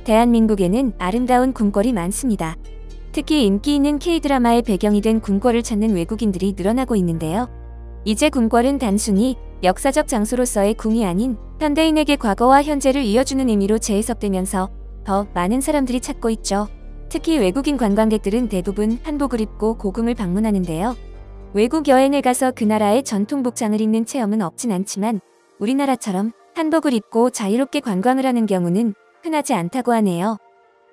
대한민국에는 아름다운 궁궐이 많습니다. 특히 인기 있는 K-드라마의 배경이 된 궁궐을 찾는 외국인들이 늘어나고 있는데요. 이제 궁궐은 단순히 역사적 장소로서의 궁이 아닌 현대인에게 과거와 현재를 이어주는 의미로 재해석되면서 더 많은 사람들이 찾고 있죠. 특히 외국인 관광객들은 대부분 한복을 입고 고궁을 방문하는데요. 외국 여행을 가서 그 나라의 전통 복장을 입는 체험은 없진 않지만 우리나라처럼 한복을 입고 자유롭게 관광을 하는 경우는 흔하지 않다고 하네요.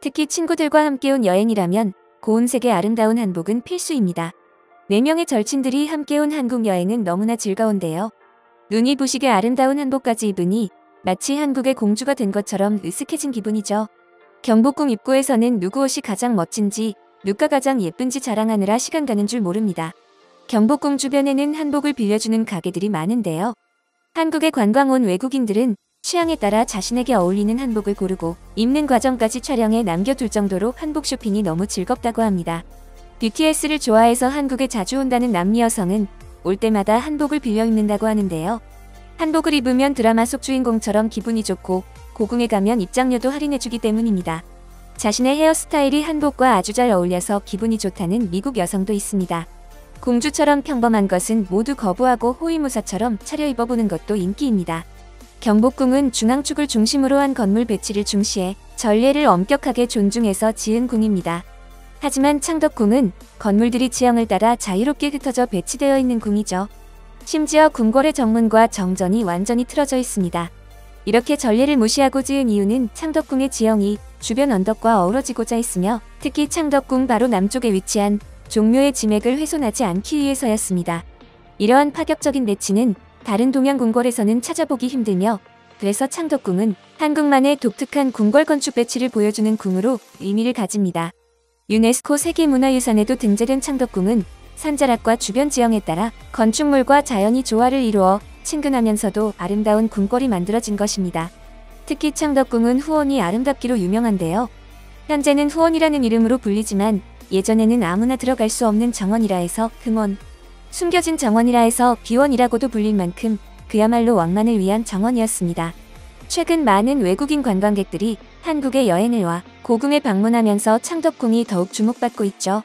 특히 친구들과 함께 온 여행이라면 고운색의 아름다운 한복은 필수입니다. 4명의 절친들이 함께 온 한국 여행은 너무나 즐거운데요. 눈이 부시게 아름다운 한복까지 입으니 마치 한국의 공주가 된 것처럼 으쓱해진 기분이죠. 경복궁 입구에서는 누구 옷이 가장 멋진지, 누가 가장 예쁜지 자랑하느라 시간 가는 줄 모릅니다. 경복궁 주변에는 한복을 빌려주는 가게들이 많은데요. 한국에 관광 온 외국인들은 취향에 따라 자신에게 어울리는 한복을 고르고 입는 과정까지 촬영해 남겨둘 정도로 한복 쇼핑이 너무 즐겁다고 합니다. BTS를 좋아해서 한국에 자주 온다는 남미 여성은 올 때마다 한복을 빌려 입는다고 하는데요. 한복을 입으면 드라마 속 주인공처럼 기분이 좋고 고궁에 가면 입장료도 할인해주기 때문입니다. 자신의 헤어스타일이 한복과 아주 잘 어울려서 기분이 좋다는 미국 여성도 있습니다. 공주처럼 평범한 것은 모두 거부하고 호위무사처럼 차려입어보는 것도 인기입니다. 경복궁은 중앙축을 중심으로 한 건물 배치를 중시해 전례를 엄격하게 존중해서 지은 궁입니다. 하지만 창덕궁은 건물들이 지형을 따라 자유롭게 흩어져 배치되어 있는 궁이죠. 심지어 궁궐의 정문과 정전이 완전히 틀어져 있습니다. 이렇게 전례를 무시하고 지은 이유는 창덕궁의 지형이 주변 언덕과 어우러지고자 했으며 특히 창덕궁 바로 남쪽에 위치한 종묘의 지맥을 훼손하지 않기 위해서였습니다. 이러한 파격적인 배치는 다른 동양 궁궐에서는 찾아보기 힘들며 그래서 창덕궁은 한국만의 독특한 궁궐 건축 배치를 보여주는 궁으로 의미를 가집니다. 유네스코 세계문화유산에도 등재된 창덕궁은 산자락과 주변 지형에 따라 건축물과 자연이 조화를 이루어 친근하면서도 아름다운 궁궐이 만들어진 것입니다. 특히 창덕궁은 후원이 아름답기로 유명한데요. 현재는 후원이라는 이름으로 불리지만 예전에는 아무나 들어갈 수 없는 정원이라 해서 금원, 숨겨진 정원이라 해서 비원이라고도 불릴 만큼 그야말로 왕만을 위한 정원이었습니다. 최근 많은 외국인 관광객들이 한국에 여행을 와 고궁에 방문하면서 창덕궁이 더욱 주목받고 있죠.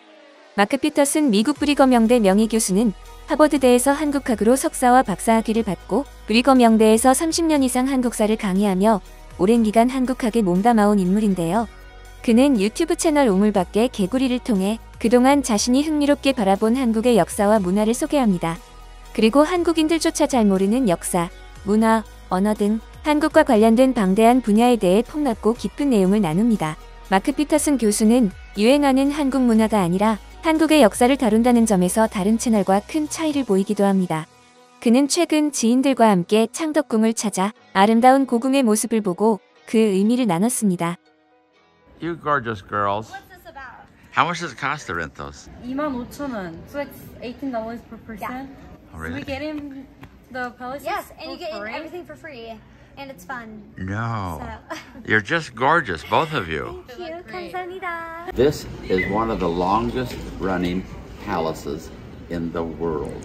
마크 피터슨 미국 브리검영대 명예교수는 하버드대에서 한국학으로 석사와 박사학위를 받고 브리검영대에서 30년 이상 한국사를 강의하며 오랜 기간 한국학에 몸담아온 인물인데요. 그는 유튜브 채널 우물밖에 개구리를 통해 그동안 자신이 흥미롭게 바라본 한국의 역사와 문화를 소개합니다. 그리고 한국인들조차 잘 모르는 역사, 문화, 언어 등 한국과 관련된 방대한 분야에 대해 폭넓고 깊은 내용을 나눕니다. 마크 피터슨 교수는 유행하는 한국 문화가 아니라 한국의 역사를 다룬다는 점에서 다른 채널과 큰 차이를 보이기도 합니다. 그는 최근 지인들과 함께 창덕궁을 찾아 아름다운 고궁의 모습을 보고 그 의미를 나눴습니다. You gorgeous girls. What's this about? How much does it cost to rent those? 25,000원. So it's $18 per person. Yeah. Oh, So really? we get in the palaces Yes, and you for get free? everything for free, and it's fun. No. So, You're just gorgeous, both of you. thank you. 감사합니다. This is one of the longest running palaces in the world.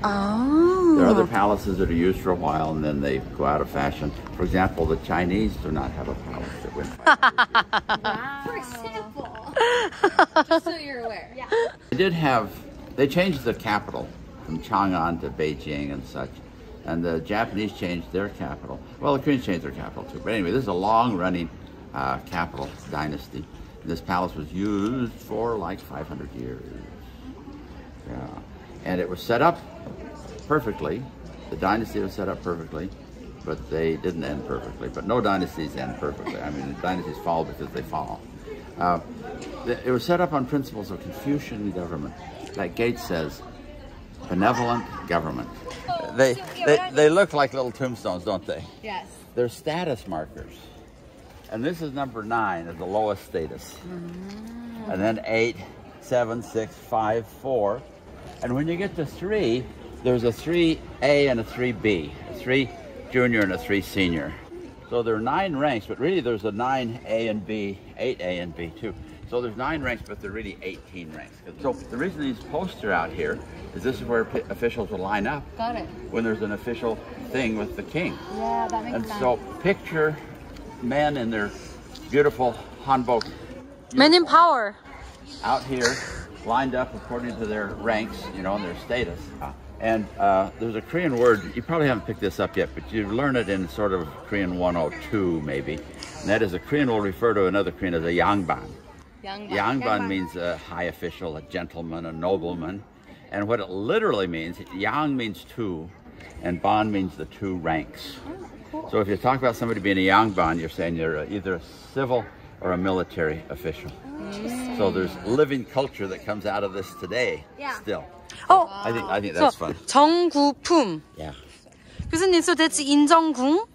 Oh. There are other palaces that are used for a while and then they go out of fashion. For example, the Chinese do not have a palace that went For example, Just so you're aware. yeah. They changed the capital from Chang'an to Beijing and such. And the Japanese changed their capital. Well, the Koreans changed their capital too. But anyway, this is a long-running capital dynasty. This palace was used for like 500 years. Yeah. And it was set up perfectly. The dynasty was set up perfectly, but they didn't end perfectly. But no dynasties end perfectly. I mean, dynasties fall because they fall. It was set up on principles of Confucian government. Like Gates says, benevolent government. They look like little tombstones, don't they? Yes. They're status markers. And this is number 9 as the lowest status. And then 8, 7, 6, 5, 4. And when you get to 3, there's a 3A and a 3B, a 3 junior and a 3 senior. So there are 9 ranks, but really there's a 9A and B, 8A and B too. So there's 9 ranks, but there are really 18 ranks. So the reason these posts are out here is this is where officials will line up. Got it. When there's an official thing with the king. Yeah, that makes And sense. so picture men in their beautiful hanbok Men in power. out here, lined up according to their ranks, you know, and their status. And there's a Korean word, you probably haven't picked this up yet, but you learn it in sort of Korean 102 maybe. And that is a Korean will refer to another Korean as a yangban. Yangban means a high official, a gentleman, a nobleman. And what it literally means, yang means two, and ban means the two ranks. So if you talk about somebody being a yangban, you're saying you're either a civil or a military official. So there's living culture that comes out of this today still. Oh, I think that's fun. 정구품. Yeah. 교수님, so that's 인정궁?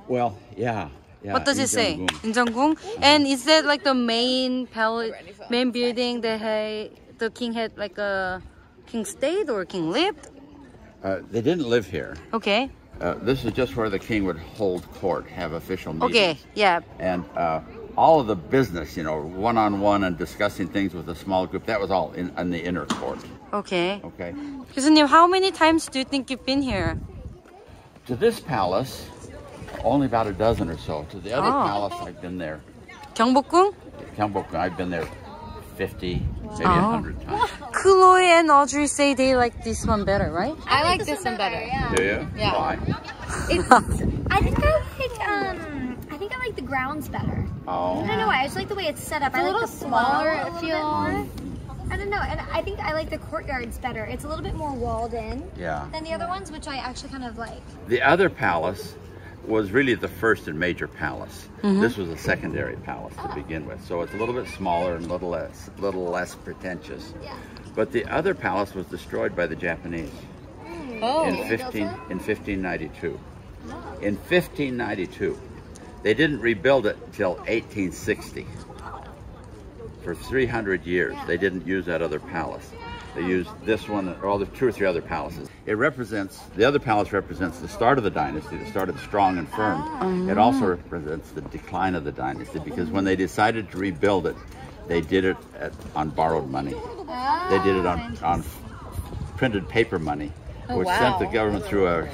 Well, yeah. What does it say? 인정궁. 인정궁. And is that like the main main building that the king had like a king stayed or king lived? They didn't live here. Okay. This is just where the king would hold court, have official meetings. Okay. Yeah. And all of the business, you know, one-on-one and discussing things with a small group, that was all in the inner court. Okay. Okay. 교수님, how many times do you think you've been here? To this palace, only about a dozen or so. To the other palace, I've been there. 경복궁? Gyeongbokgung, I've been there 50, maybe 100 times. Chloe and Audrey say they like this one better, right? I like this one better. Yeah. Do you? Yeah. Why? I think I like the grounds better. Oh. I don't know why. I just like the way it's set up. I like the smaller feel. I don't know, and I think I like the courtyards better. It's a little bit more walled in than the other ones, which I actually kind of like. The other palace was really the first and major palace. This was a secondary palace to begin with, so it's a little bit smaller and a little less pretentious. Yeah. But the other palace was destroyed by the Japanese in 1592. In 1592, they didn't rebuild it until 1860. For 300 years, they didn't use that other palace. They used this one, or two or three other palaces. The other palace represents the start of the dynasty, that started strong and firm. It also represents the decline of the dynasty, because when they decided to rebuild it, they did it on borrowed money. They did it on printed paper money, which sent the government through a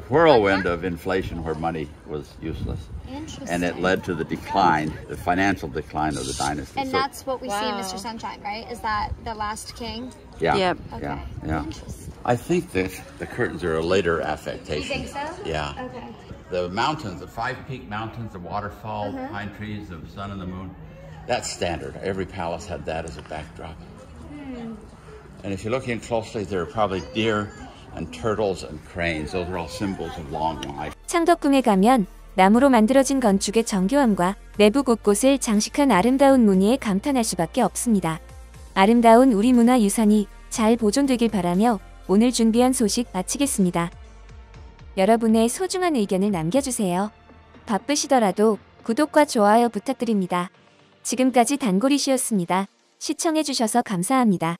whirlwind of inflation where money was useless. And it led to the decline, the financial decline of the dynasty. And that's what we see in Mr. Sunshine, right? Is that the last king? Yeah. Yep. Okay. Yeah. I think that the curtains are a later affectation. You think so? Yeah. Okay. The mountains, the 5 peak mountains, the waterfall, pine trees, the sun and the moon, that's standard. Every palace had that as a backdrop. And if you're looking closely, there are probably deer and turtles and cranes. Those are all symbols of long life. 창덕궁에 가면 나무로 만들어진 건축의 정교함과 내부 곳곳을 장식한 아름다운 무늬에 감탄할 수밖에 없습니다. 아름다운 우리 문화 유산이 잘 보존되길 바라며 오늘 준비한 소식 마치겠습니다. 여러분의 소중한 의견을 남겨주세요. 바쁘시더라도 구독과 좋아요 부탁드립니다. 지금까지 단골이시였습니다. 시청해주셔서 감사합니다.